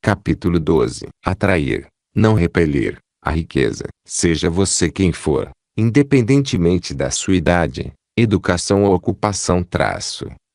Capítulo 12. Atrair, não repelir, a riqueza. Seja você quem for, independentemente da sua idade, educação ou ocupação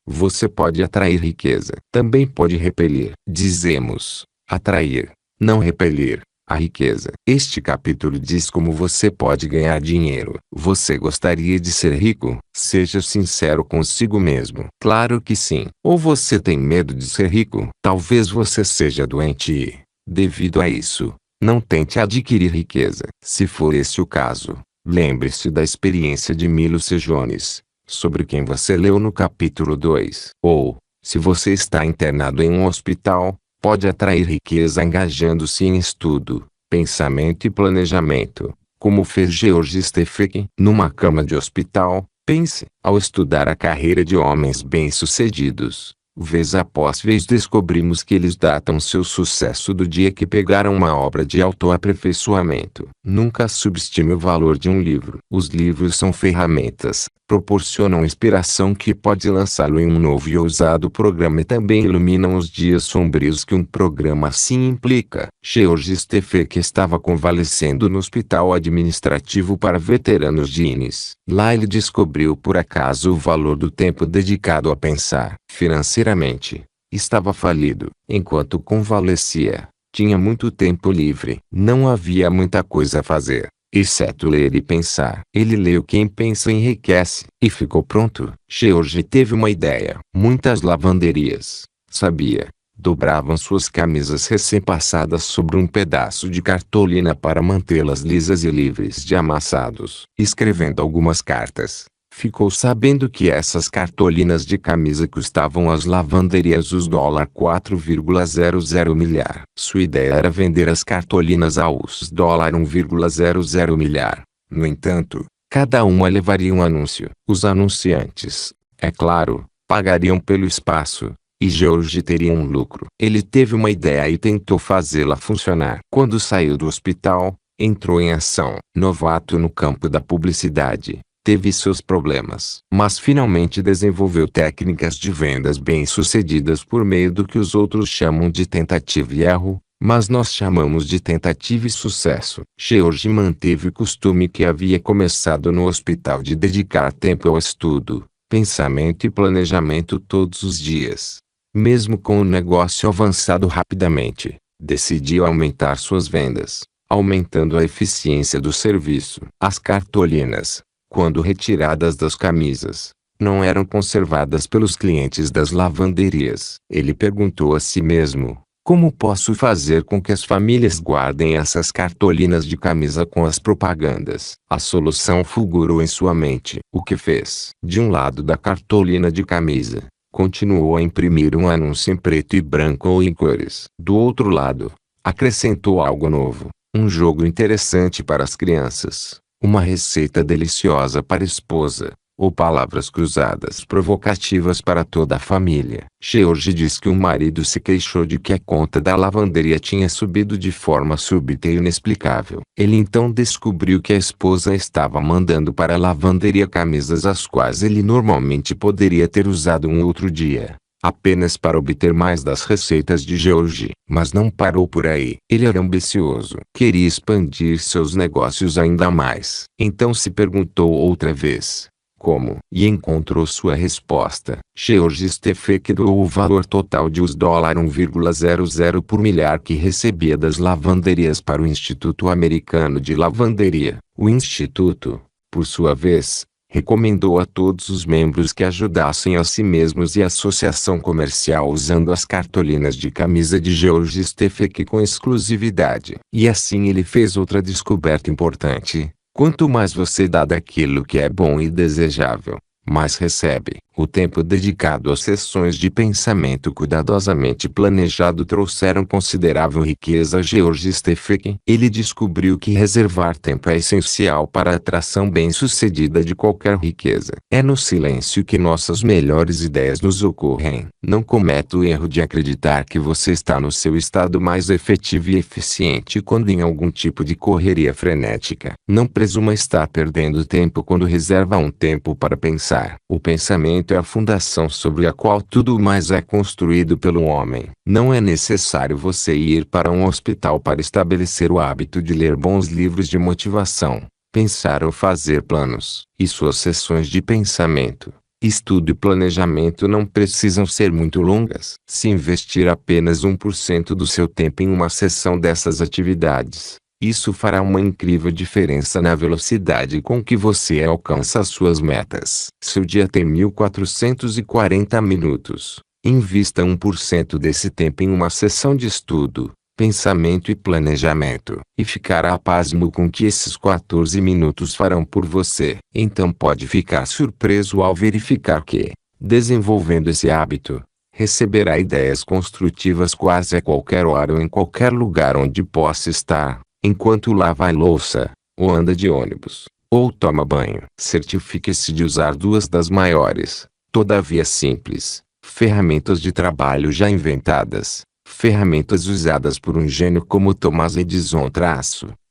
você pode atrair riqueza. Também pode repelir. Dizemos, atrair, não repelir, a riqueza. Este capítulo diz como você pode ganhar dinheiro. Você gostaria de ser rico? Seja sincero consigo mesmo. Claro que sim. Ou você tem medo de ser rico? Talvez você seja doente e, devido a isso, não tente adquirir riqueza. Se for esse o caso, lembre-se da experiência de Milo C. Jones, sobre quem você leu no capítulo 2. Ou, se você está internado em um hospital, pode atrair riqueza engajando-se em estudo, pensamento e planejamento, como fez George Stefek. Numa cama de hospital, pense, ao estudar a carreira de homens bem-sucedidos, vez após vez descobrimos que eles datam seu sucesso do dia que pegaram uma obra de autoaperfeiçoamento. Nunca subestime o valor de um livro. Os livros são ferramentas, proporcionam inspiração que pode lançá-lo em um novo e ousado programa e também iluminam os dias sombrios que um programa assim implica. George Stefek estava convalescendo no hospital administrativo para veteranos de Innis. Lá ele descobriu por acaso o valor do tempo dedicado a pensar. Financeiramente, estava falido. Enquanto convalescia, tinha muito tempo livre. Não havia muita coisa a fazer, exceto ler e pensar. Ele leu Quem Pensa Enriquece, e ficou pronto. George teve uma ideia. Muitas lavanderias, sabia, dobravam suas camisas recém-passadas sobre um pedaço de cartolina para mantê-las lisas e livres de amassados. Escrevendo algumas cartas, ficou sabendo que essas cartolinas de camisa custavam às lavanderias os $4,00 milhar. Sua ideia era vender as cartolinas aos $1,00 milhar. No entanto, cada uma levaria um anúncio. Os anunciantes, é claro, pagariam pelo espaço, e George teria um lucro. Ele teve uma ideia e tentou fazê-la funcionar. Quando saiu do hospital, entrou em ação. Novato no campo da publicidade, teve seus problemas, mas finalmente desenvolveu técnicas de vendas bem-sucedidas por meio do que os outros chamam de tentativa e erro, mas nós chamamos de tentativa e sucesso. George manteve o costume que havia começado no hospital de dedicar tempo ao estudo, pensamento e planejamento todos os dias. Mesmo com o negócio avançado rapidamente, decidiu aumentar suas vendas, aumentando a eficiência do serviço. As cartolinas, quando retiradas das camisas, não eram conservadas pelos clientes das lavanderias. Ele perguntou a si mesmo, como posso fazer com que as famílias guardem essas cartolinas de camisa com as propagandas? A solução fulgurou em sua mente. O que fez? De um lado da cartolina de camisa, continuou a imprimir um anúncio em preto e branco ou em cores. Do outro lado, acrescentou algo novo, um jogo interessante para as crianças, uma receita deliciosa para a esposa, ou palavras cruzadas provocativas para toda a família. George diz que o marido se queixou de que a conta da lavanderia tinha subido de forma súbita e inexplicável. Ele então descobriu que a esposa estava mandando para a lavanderia camisas as quais ele normalmente poderia ter usado um outro dia, apenas para obter mais das receitas de George. Mas não parou por aí. Ele era ambicioso. Queria expandir seus negócios ainda mais. Então se perguntou outra vez, como? E encontrou sua resposta. George Stefek doou o valor total de os $1,00 por milhar que recebia das lavanderias para o Instituto Americano de Lavanderia. O Instituto, por sua vez, recomendou a todos os membros que ajudassem a si mesmos e a associação comercial usando as cartolinas de camisa de George Stefek com exclusividade. E assim ele fez outra descoberta importante. Quanto mais você dá daquilo que é bom e desejável, mais recebe. O tempo dedicado às sessões de pensamento cuidadosamente planejado trouxeram considerável riqueza a George Stefek. Ele descobriu que reservar tempo é essencial para a atração bem-sucedida de qualquer riqueza. É no silêncio que nossas melhores ideias nos ocorrem. Não cometa o erro de acreditar que você está no seu estado mais efetivo e eficiente quando em algum tipo de correria frenética. Não presuma estar perdendo tempo quando reserva um tempo para pensar pensar. O pensamento é a fundação sobre a qual tudo mais é construído pelo homem. Não é necessário você ir para um hospital para estabelecer o hábito de ler bons livros de motivação, pensar ou fazer planos. E suas sessões de pensamento, estudo e planejamento não precisam ser muito longas. Se investir apenas 1% do seu tempo em uma sessão dessas atividades, isso fará uma incrível diferença na velocidade com que você alcança suas metas. Seu dia tem 1440 minutos. Invista 1% desse tempo em uma sessão de estudo, pensamento e planejamento, e ficará pasmo com que esses 14 minutos farão por você. Então pode ficar surpreso ao verificar que, desenvolvendo esse hábito, receberá ideias construtivas quase a qualquer hora ou em qualquer lugar onde possa estar, enquanto lava a louça, ou anda de ônibus, ou toma banho. Certifique-se de usar duas das maiores, todavia simples, ferramentas de trabalho já inventadas. Ferramentas usadas por um gênio como Thomas Edison.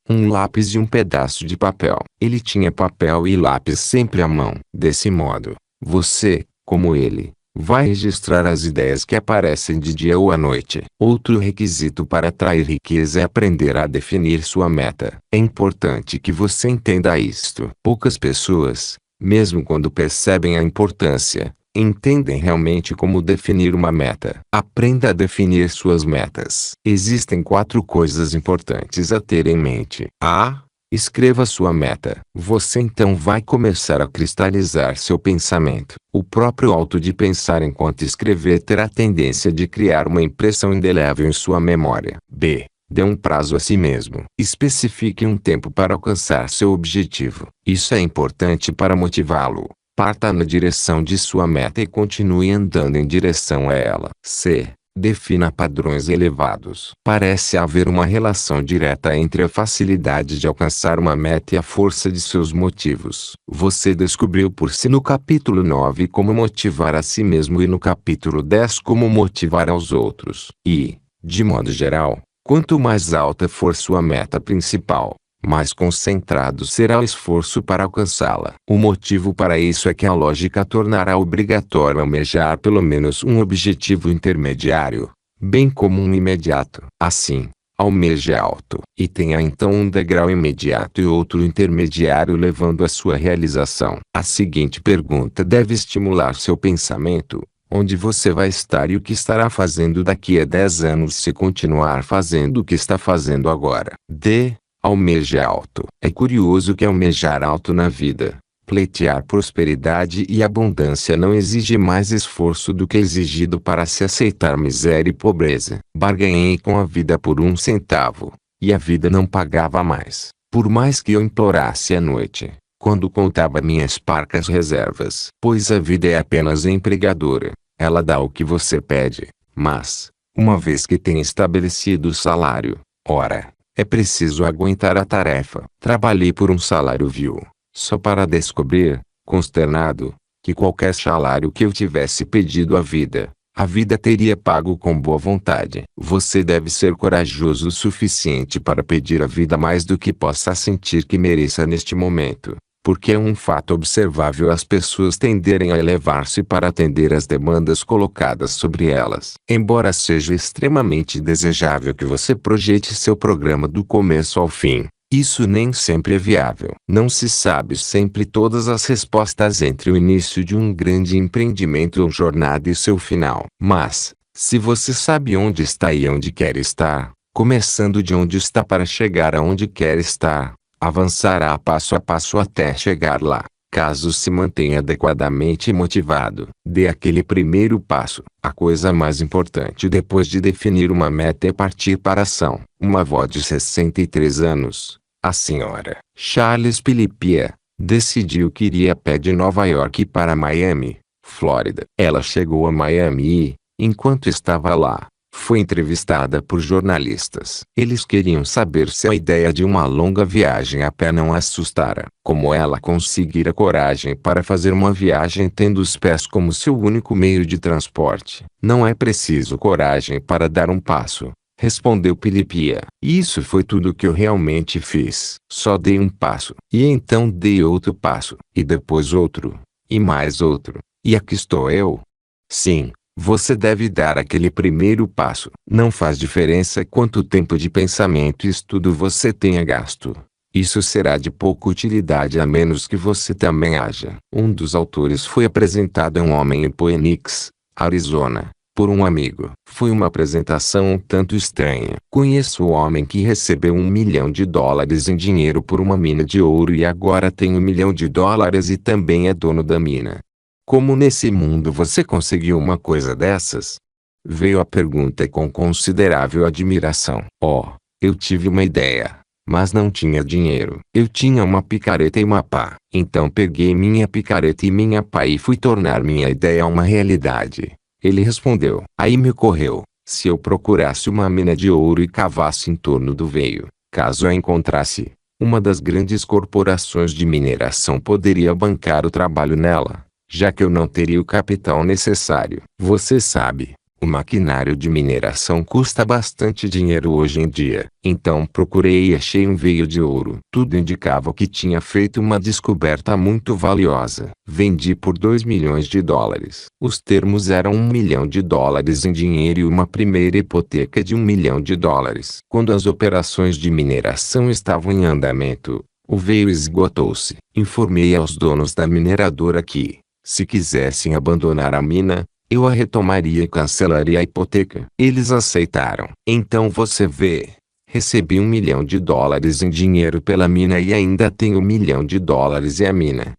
Um lápis e um pedaço de papel. Ele tinha papel e lápis sempre à mão. Desse modo, você, como ele, vai registrar as ideias que aparecem de dia ou à noite. Outro requisito para atrair riqueza é aprender a definir sua meta. É importante que você entenda isto. Poucas pessoas, mesmo quando percebem a importância, entendem realmente como definir uma meta. Aprenda a definir suas metas. Existem 4 coisas importantes a ter em mente. A. Escreva sua meta. Você então vai começar a cristalizar seu pensamento. O próprio ato de pensar enquanto escrever terá a tendência de criar uma impressão indelével em sua memória. B. Dê um prazo a si mesmo. Especifique um tempo para alcançar seu objetivo. Isso é importante para motivá-lo. Parta na direção de sua meta e continue andando em direção a ela. C. Defina padrões elevados. Parece haver uma relação direta entre a facilidade de alcançar uma meta e a força de seus motivos. Você descobriu por si no capítulo 9 como motivar a si mesmo e no capítulo 10 como motivar aos outros. E, de modo geral, quanto mais alta for sua meta principal, mais concentrado será o esforço para alcançá-la. O motivo para isso é que a lógica tornará obrigatório almejar pelo menos um objetivo intermediário, bem como um imediato. Assim, almeje alto e tenha então um degrau imediato e outro intermediário levando à sua realização. A seguinte pergunta deve estimular seu pensamento: onde você vai estar e o que estará fazendo daqui a 10 anos se continuar fazendo o que está fazendo agora? D. Almeje alto. É curioso que almejar alto na vida, pleitear prosperidade e abundância não exige mais esforço do que exigido para se aceitar miséria e pobreza. Barganhei com a vida por 1 centavo, e a vida não pagava mais. Por mais que eu implorasse à noite, quando contava minhas parcas reservas. Pois a vida é apenas empregadora, ela dá o que você pede, mas, uma vez que tem estabelecido o salário, ora, é preciso aguentar a tarefa. Trabalhei por um salário vil, só para descobrir, consternado, que qualquer salário que eu tivesse pedido à vida, a vida teria pago com boa vontade. Você deve ser corajoso o suficiente para pedir à vida mais do que possa sentir que mereça neste momento, porque é um fato observável as pessoas tenderem a elevar-se para atender às demandas colocadas sobre elas. Embora seja extremamente desejável que você projete seu programa do começo ao fim, isso nem sempre é viável. Não se sabe sempre todas as respostas entre o início de um grande empreendimento ou jornada e seu final. Mas, se você sabe onde está e onde quer estar, começando de onde está para chegar aonde quer estar, avançará passo a passo até chegar lá. Caso se mantenha adequadamente motivado, dê aquele primeiro passo. A coisa mais importante depois de definir uma meta é partir para a ação. Uma avó de 63 anos, a senhora Charles Pilipia, decidiu que iria a pé de Nova York para Miami, Flórida. Ela chegou a Miami e, enquanto estava lá, foi entrevistada por jornalistas. Eles queriam saber se a ideia de uma longa viagem a pé não a assustara. Como ela conseguira coragem para fazer uma viagem tendo os pés como seu único meio de transporte. Não é preciso coragem para dar um passo, respondeu Pilipia. Isso foi tudo que eu realmente fiz. Só dei um passo. E então dei outro passo. E depois outro. e mais outro, e aqui estou eu. Sim, você deve dar aquele primeiro passo. Não faz diferença quanto tempo de pensamento e estudo você tenha gasto. Isso será de pouca utilidade a menos que você também haja. Um dos autores foi apresentado a um homem em Phoenix, Arizona, por um amigo. Foi uma apresentação um tanto estranha. Conheço o homem que recebeu $1 milhão em dinheiro por uma mina de ouro e agora tem $1 milhão e também é dono da mina. Como nesse mundo você conseguiu uma coisa dessas? Veio a pergunta com considerável admiração. Oh, eu tive uma ideia, mas não tinha dinheiro. Eu tinha uma picareta e uma pá. Então peguei minha picareta e minha pá e fui tornar minha ideia uma realidade. Ele respondeu. Aí me ocorreu, se eu procurasse uma mina de ouro e cavasse em torno do veio, caso a encontrasse, uma das grandes corporações de mineração poderia bancar o trabalho nela, já que eu não teria o capital necessário. Você sabe, o maquinário de mineração custa bastante dinheiro hoje em dia. Então procurei e achei um veio de ouro. Tudo indicava que tinha feito uma descoberta muito valiosa. Vendi por $2 milhões. Os termos eram $1 milhão em dinheiro e uma primeira hipoteca de $1 milhão. Quando as operações de mineração estavam em andamento, o veio esgotou-se. Informei aos donos da mineradora que, se quisessem abandonar a mina, eu a retomaria e cancelaria a hipoteca. Eles aceitaram. Então você vê, recebi $1 milhão em dinheiro pela mina e ainda tenho $1 milhão e a mina.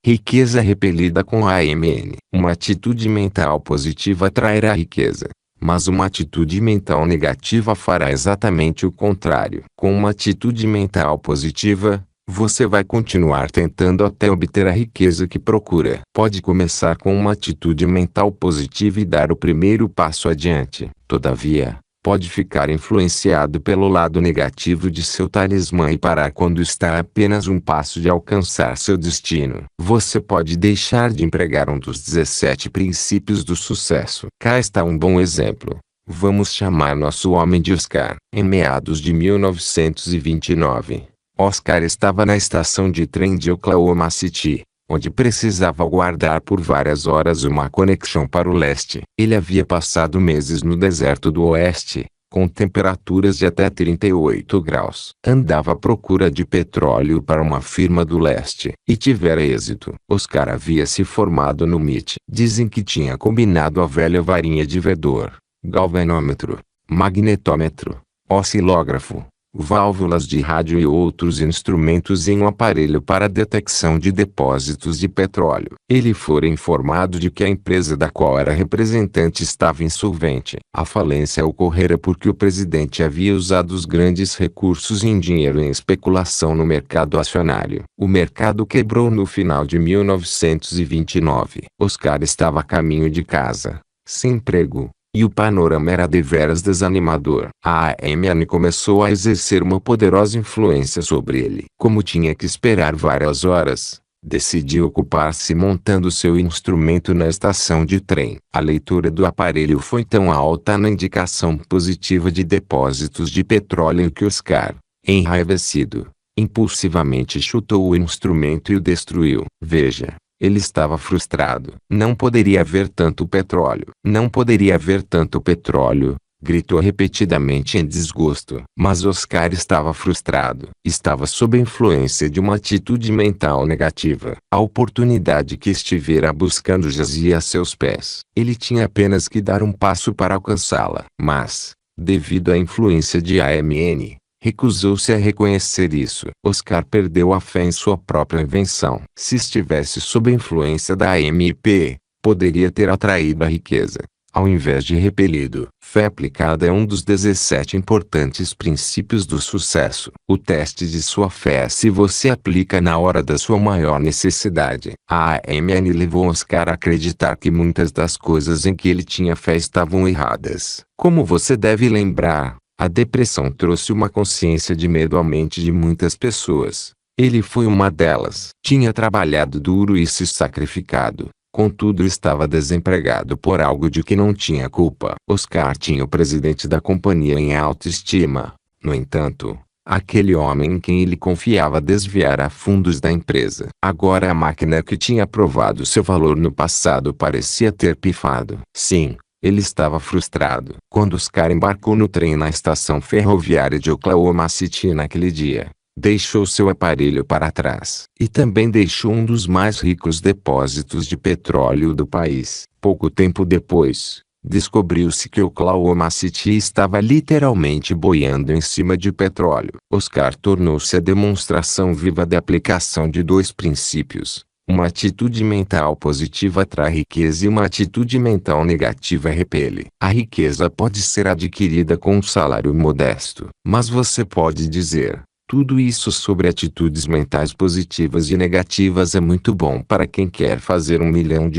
Riqueza repelida com AMN. Uma atitude mental positiva atrairá riqueza, mas uma atitude mental negativa fará exatamente o contrário. Com uma atitude mental positiva, você vai continuar tentando até obter a riqueza que procura. Pode começar com uma atitude mental positiva e dar o primeiro passo adiante. Todavia, pode ficar influenciado pelo lado negativo de seu talismã e parar quando está a apenas um passo de alcançar seu destino. Você pode deixar de empregar um dos 17 princípios do sucesso. Cá está um bom exemplo. Vamos chamar nosso homem de Oscar. Em meados de 1929. Oscar estava na estação de trem de Oklahoma City, onde precisava aguardar por várias horas uma conexão para o leste. Ele havia passado meses no deserto do oeste, com temperaturas de até 38 graus. Andava à procura de petróleo para uma firma do leste, e tivera êxito. Oscar havia se formado no MIT. Dizem que tinha combinado a velha varinha de vedor, galvanômetro, magnetômetro, oscilógrafo, válvulas de rádio e outros instrumentos em um aparelho para detecção de depósitos de petróleo. Ele fora informado de que a empresa da qual era representante estava insolvente. A falência ocorrera porque o presidente havia usado os grandes recursos em dinheiro em especulação no mercado acionário. O mercado quebrou no final de 1929. Oscar estava a caminho de casa, sem emprego. E o panorama era deveras desanimador. A AMN começou a exercer uma poderosa influência sobre ele. Como tinha que esperar várias horas, decidiu ocupar-se montando seu instrumento na estação de trem. A leitura do aparelho foi tão alta na indicação positiva de depósitos de petróleo que Oscar, enraivecido, impulsivamente chutou o instrumento e o destruiu. Veja. Ele estava frustrado. Não poderia haver tanto petróleo. Não poderia haver tanto petróleo, gritou repetidamente em desgosto. Mas Oscar estava frustrado. Estava sob a influência de uma atitude mental negativa. A oportunidade que estivera buscando jazia a seus pés. Ele tinha apenas que dar um passo para alcançá-la. Mas, devido à influência de AMN, recusou-se a reconhecer isso. Oscar perdeu a fé em sua própria invenção. Se estivesse sob a influência da AMP, poderia ter atraído a riqueza, ao invés de repelido. Fé aplicada é um dos 17 importantes princípios do sucesso. O teste de sua fé é se você aplica na hora da sua maior necessidade. A AMN levou Oscar a acreditar que muitas das coisas em que ele tinha fé estavam erradas. Como você deve lembrar, a depressão trouxe uma consciência de medo à mente de muitas pessoas. Ele foi uma delas. Tinha trabalhado duro e se sacrificado, contudo estava desempregado por algo de que não tinha culpa. Oscar tinha o presidente da companhia em autoestima. No entanto, Aquele homem em quem ele confiava desviara fundos da empresa. Agora a máquina que tinha provado seu valor no passado parecia ter pifado. Sim, ele estava frustrado. Quando Oscar embarcou no trem na estação ferroviária de Oklahoma City naquele dia, deixou seu aparelho para trás. E também deixou um dos mais ricos depósitos de petróleo do país. Pouco tempo depois, descobriu-se que Oklahoma City estava literalmente boiando em cima de petróleo. Oscar tornou-se a demonstração viva da aplicação de dois princípios. Uma atitude mental positiva atrai riqueza e uma atitude mental negativa repele. A riqueza pode ser adquirida com um salário modesto. Mas você pode dizer: tudo isso sobre atitudes mentais positivas e negativas é muito bom para quem quer fazer $1 milhão.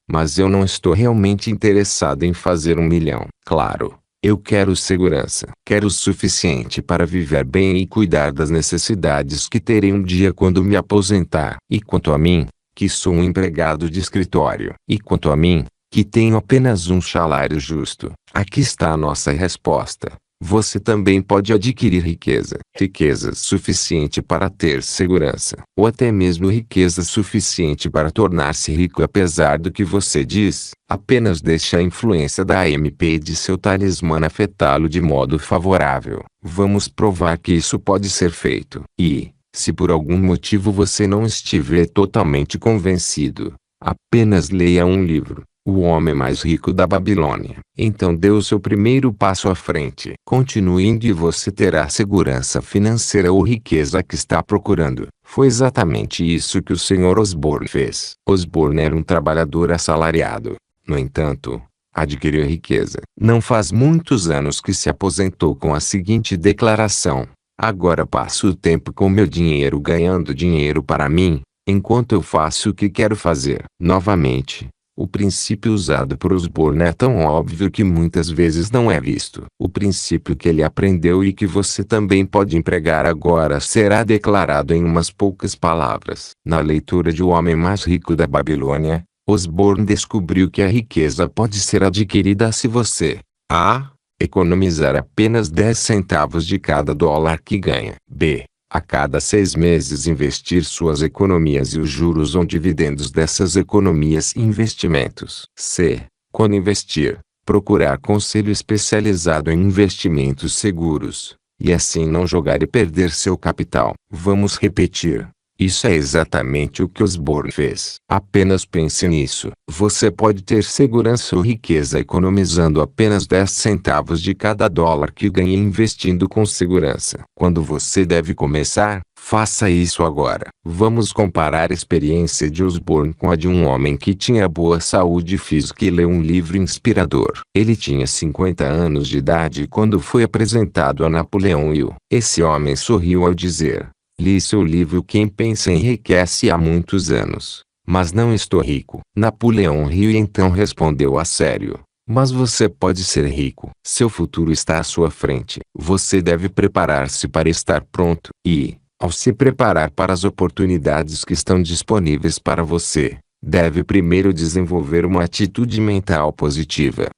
Mas eu não estou realmente interessado em fazer $1 milhão. Claro, eu quero segurança. Quero o suficiente para viver bem e cuidar das necessidades que terei um dia quando me aposentar. E quanto a mim, que sou um empregado de escritório. E quanto a mim, que tenho apenas um salário justo. Aqui está a nossa resposta. Você também pode adquirir riqueza. Riqueza suficiente para ter segurança. Ou até mesmo riqueza suficiente para tornar-se rico apesar do que você diz. Apenas deixe a influência da AMP e de seu talismã afetá-lo de modo favorável. Vamos provar que isso pode ser feito. E, se por algum motivo você não estiver totalmente convencido, apenas leia um livro. O homem mais rico da Babilônia. Então dê o seu primeiro passo à frente. Continue indo e você terá a segurança financeira ou riqueza que está procurando. Foi exatamente isso que o Sr. Osborne fez. Osborne era um trabalhador assalariado. No entanto, adquiriu riqueza. Não faz muitos anos que se aposentou com a seguinte declaração: agora passo o tempo com meu dinheiro ganhando dinheiro para mim, enquanto eu faço o que quero fazer. Novamente, o princípio usado por Osborne é tão óbvio que muitas vezes não é visto. O princípio que ele aprendeu e que você também pode empregar agora será declarado em umas poucas palavras. Na leitura de O Homem Mais Rico da Babilônia, Osborne descobriu que a riqueza pode ser adquirida se você a. economizar apenas 10 centavos de cada dólar que ganha. B. a cada 6 meses investir suas economias e os juros ou dividendos dessas economias e investimentos. C. Quando investir, procurar conselho especializado em investimentos seguros, e assim não jogar e perder seu capital. Vamos repetir. Isso é exatamente o que Osborne fez. Apenas pense nisso. Você pode ter segurança ou riqueza economizando apenas 10 centavos de cada dólar que ganha investindo com segurança. Quando você deve começar, faça isso agora. Vamos comparar a experiência de Osborne com a de um homem que tinha boa saúde física e leu um livro inspirador. Ele tinha 50 anos de idade quando foi apresentado a Napoleão Hill. Esse homem sorriu ao dizer: li seu livro Quem Pensa Enriquece há muitos anos, mas não estou rico. Napoleão Hill então respondeu a sério: mas você pode ser rico. Seu futuro está à sua frente. Você deve preparar-se para estar pronto. E, ao se preparar para as oportunidades que estão disponíveis para você, deve primeiro desenvolver uma atitude mental positiva.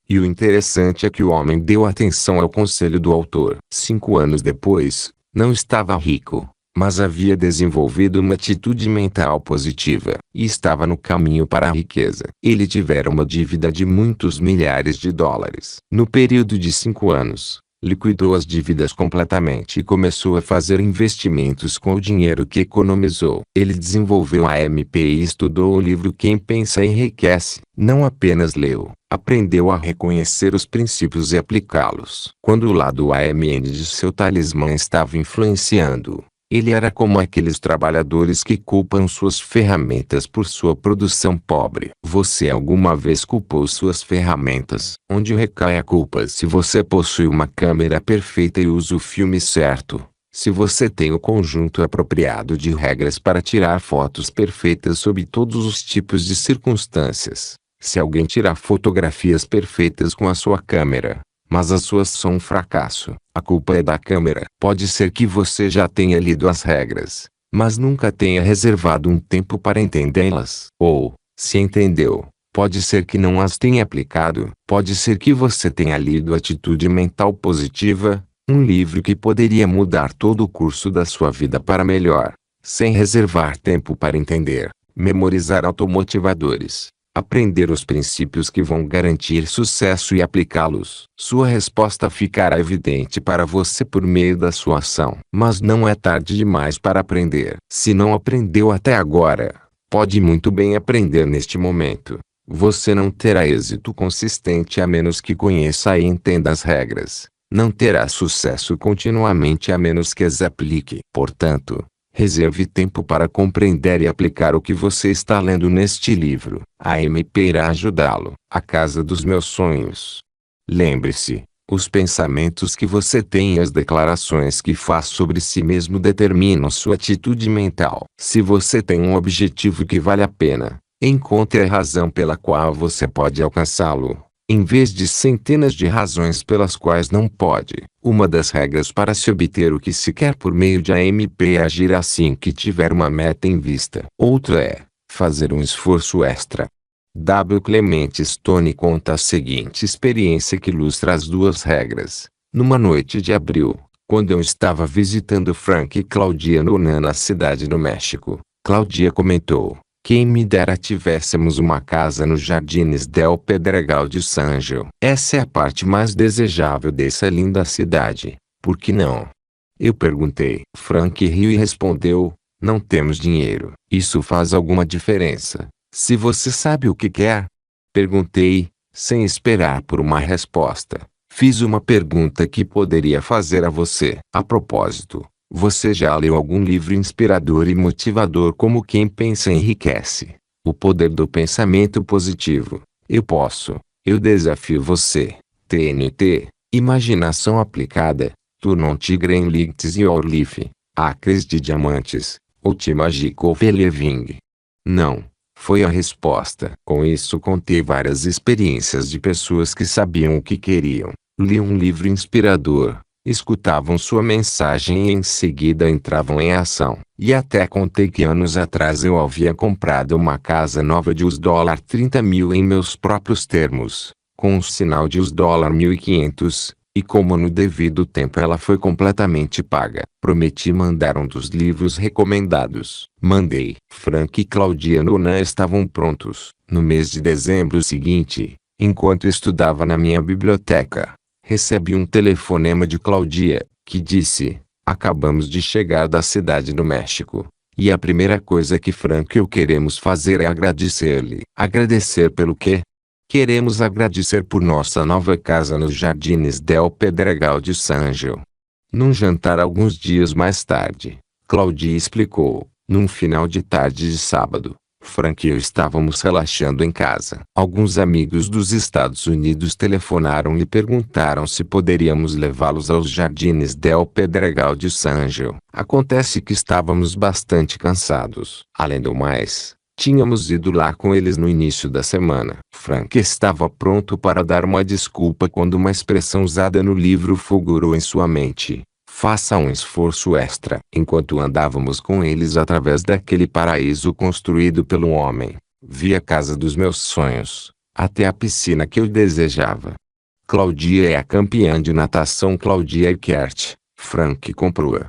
E o interessante é que o homem deu atenção ao conselho do autor. 5 anos depois, não estava rico, mas havia desenvolvido uma atitude mental positiva, e estava no caminho para a riqueza. Ele tivera uma dívida de muitos milhares de dólares. No período de 5 anos, liquidou as dívidas completamente e começou a fazer investimentos com o dinheiro que economizou. Ele desenvolveu a AMP e estudou o livro Quem Pensa Enriquece. Não apenas leu, aprendeu a reconhecer os princípios e aplicá-los. Quando o lado AMN de seu talismã estava influenciando, ele era como aqueles trabalhadores que culpam suas ferramentas por sua produção pobre. Você alguma vez culpou suas ferramentas? Onde recai a culpa? Se você possui uma câmera perfeita e usa o filme certo, se você tem o conjunto apropriado de regras para tirar fotos perfeitas sob todos os tipos de circunstâncias, se alguém tirar fotografias perfeitas com a sua câmera, mas as suas são um fracasso, a culpa é da câmera. Pode ser que você já tenha lido as regras, mas nunca tenha reservado um tempo para entendê-las. Ou, se entendeu, pode ser que não as tenha aplicado. Pode ser que você tenha lido atitude mental positiva, Um livro que poderia mudar todo o curso da sua vida para melhor, sem reservar tempo para entender, memorizar automotivadores, aprender os princípios que vão garantir sucesso e aplicá-los. Sua resposta ficará evidente para você por meio da sua ação. Mas não é tarde demais para aprender. Se não aprendeu até agora, pode muito bem aprender neste momento. Você não terá êxito consistente a menos que conheça e entenda as regras. Não terá sucesso continuamente a menos que as aplique. Portanto, reserve tempo para compreender e aplicar o que você está lendo neste livro. A MP irá ajudá-lo. A casa dos meus sonhos. Lembre-se, os pensamentos que você tem e as declarações que faz sobre si mesmo determinam sua atitude mental. Se você tem um objetivo que vale a pena, encontre a razão pela qual você pode alcançá-lo, em vez de centenas de razões pelas quais não pode. Uma das regras para se obter o que se quer por meio de AMP é agir assim que tiver uma meta em vista. Outra é fazer um esforço extra. W. Clement Stone conta a seguinte experiência que ilustra as duas regras. Numa noite de abril, quando eu estava visitando Frank e Claudia Nonan na cidade do México, Claudia comentou: quem me dera tivéssemos uma casa nos Jardines del Pedregal de San Angel. Essa é a parte mais desejável dessa linda cidade. Por que não? Eu perguntei. Frank riu e respondeu: não temos dinheiro. Isso faz alguma diferença? Se você sabe o que quer? Perguntei, sem esperar por uma resposta. Fiz uma pergunta que poderia fazer a você. A propósito, você já leu algum livro inspirador e motivador como Quem Pensa Enriquece? O Poder do Pensamento Positivo. Eu desafio você. TNT, Imaginação Aplicada, Turnon Tigre Lights e Orleaf, Acres de Diamantes, ou Te Magical Living. Não, foi a resposta. Com isso contei várias experiências de pessoas que sabiam o que queriam, liam um livro inspirador, escutavam sua mensagem e em seguida entravam em ação. E até contei que anos atrás eu havia comprado uma casa nova de $30 mil em meus próprios termos, com um sinal de $1.500, e como no devido tempo ela foi completamente paga. Prometi mandar um dos livros recomendados. Mandei. Frank e Claudia Nonan estavam prontos. No mês de dezembro seguinte, enquanto estudava na minha biblioteca, recebi um telefonema de Claudia, que disse: acabamos de chegar da cidade do México. E a primeira coisa que Frank e eu queremos fazer é agradecer-lhe. Agradecer pelo quê? Queremos agradecer por nossa nova casa nos Jardines del Pedregal de San Angel. Num jantar alguns dias mais tarde, Claudia explicou, num final de tarde de sábado, Frank e eu estávamos relaxando em casa. Alguns amigos dos Estados Unidos telefonaram e perguntaram se poderíamos levá-los aos Jardines del Pedregal de San Angel. Acontece que estávamos bastante cansados. Além do mais, tínhamos ido lá com eles no início da semana. Frank estava pronto para dar uma desculpa quando uma expressão usada no livro fulgurou em sua mente. Faça um esforço extra. Enquanto andávamos com eles através daquele paraíso construído pelo homem, vi a casa dos meus sonhos, até a piscina que eu desejava. Claudia é a campeã de natação Claudia Eckert. Frank comprou-a.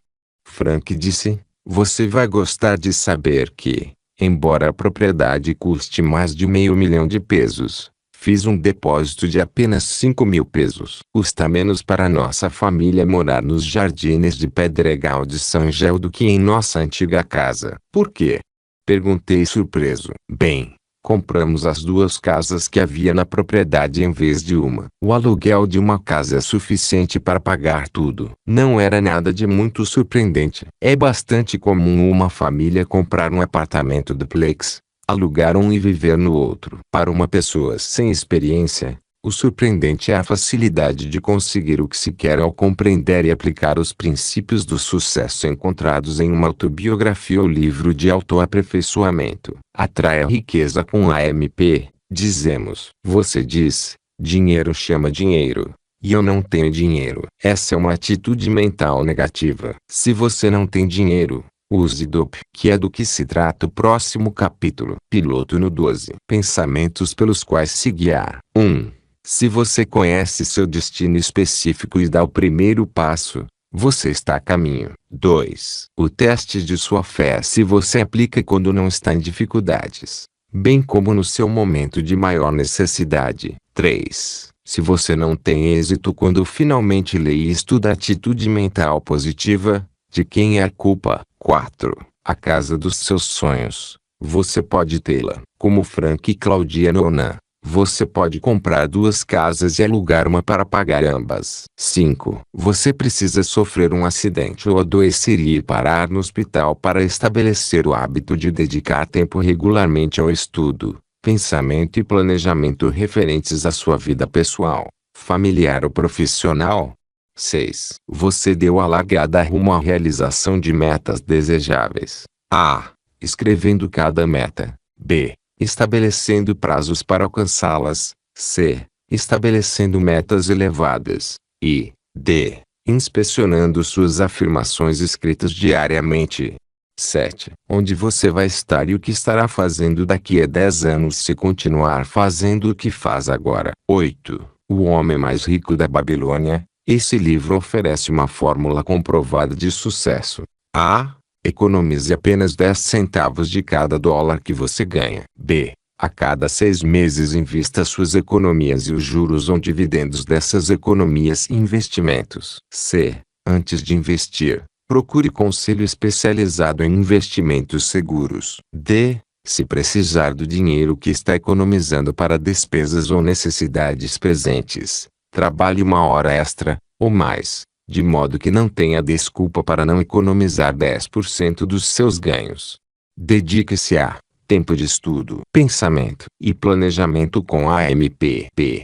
Frank disse: você vai gostar de saber que, embora a propriedade custe mais de $500.000, fiz um depósito de apenas $5.000. Custa menos para nossa família morar nos Jardines de Pedregal de San Angel do que em nossa antiga casa. Por quê? Perguntei surpreso. Bem, compramos as duas casas que havia na propriedade em vez de uma. O aluguel de uma casa é suficiente para pagar tudo. Não era nada de muito surpreendente. É bastante comum uma família comprar um apartamento duplex, alugar um e viver no outro. Para uma pessoa sem experiência, o surpreendente é a facilidade de conseguir o que se quer ao compreender e aplicar os princípios do sucesso encontrados em uma autobiografia ou livro de autoaperfeiçoamento. Atrai a riqueza com a AMP, dizemos. Você diz: dinheiro chama dinheiro, e eu não tenho dinheiro. Essa é uma atitude mental negativa. Se você não tem dinheiro, use DOP, que é do que se trata o próximo capítulo. Piloto no 12. Pensamentos pelos quais se guiar. 1. Se você conhece seu destino específico e dá o primeiro passo, você está a caminho. 2. O teste de sua fé se você aplica quando não está em dificuldades, bem como no seu momento de maior necessidade. 3. Se você não tem êxito quando finalmente lê e estuda a atitude mental positiva, de quem é a culpa? 4. A casa dos seus sonhos. Você pode tê-la. Como Frank e Claudia Nonan, você pode comprar 2 casas e alugar uma para pagar ambas. 5. Você precisa sofrer um acidente ou adoecer e ir parar no hospital para estabelecer o hábito de dedicar tempo regularmente ao estudo, pensamento e planejamento referentes à sua vida pessoal, familiar ou profissional. 6. Você deu a largada rumo à realização de metas desejáveis. A. Escrevendo cada meta. B. Estabelecendo prazos para alcançá-las. C. Estabelecendo metas elevadas. E. D. Inspecionando suas afirmações escritas diariamente. 7. Onde você vai estar e o que estará fazendo daqui a 10 anos se continuar fazendo o que faz agora. 8. O Homem Mais Rico da Babilônia. Esse livro oferece uma fórmula comprovada de sucesso. A. Economize apenas 10 centavos de cada dólar que você ganha. B. A cada 6 meses invista suas economias e os juros ou dividendos dessas economias em investimentos. C. Antes de investir, procure conselho especializado em investimentos seguros. D. Se precisar do dinheiro que está economizando para despesas ou necessidades presentes, trabalhe 1 hora extra, ou mais, de modo que não tenha desculpa para não economizar 10% dos seus ganhos. Dedique-se a tempo de estudo, pensamento e planejamento com a AMPP.